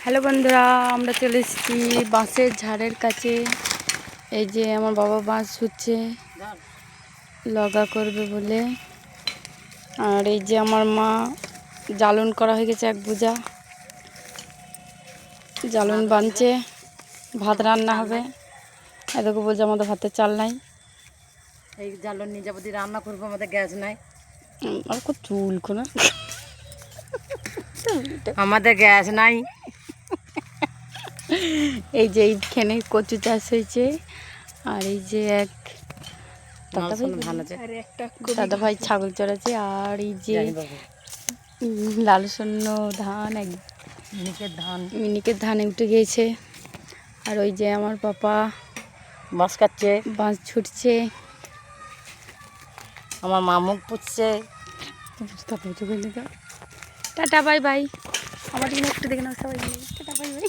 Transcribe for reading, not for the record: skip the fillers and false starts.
Hello বন্ধুরা, আমরা চলে এসেছি বাঁশের ঝাড়ের কাছে। এই যে আমার বাবা বাঁশ ছুটছে লগা করবে বলে। আর এই যে আমার মা জ্বালন করা হয়ে গেছে, এক বোঝা জ্বালন বানছে, ভাত রান্না হবে। এদিকে বলছে আমাদের ভাতের চাল নাই, এই জ্বালন নিয়ে যাবো, রান্না করবো, আমাদের গ্যাস নাই। আর কত চুল কোনা আমাদের গ্যাস নাই। এই যে এইখানে কচু চাষ হয়েছে। আর এই যে এক দাদা ভাই ছাগল চড়াচ্ছে। আর এই যে লাল শূন্য ধান, এক মিনিকের ধানে উঠে গিয়েছে। আর ওই যে আমার পাপা বাঁশ কাটছে, বাঁশ ছুটছে, আমার মা মুখ পুষছে। Tata bye bye. আমার জন্য একটু দেখে নাও সবাই, টাটা বাই বাই।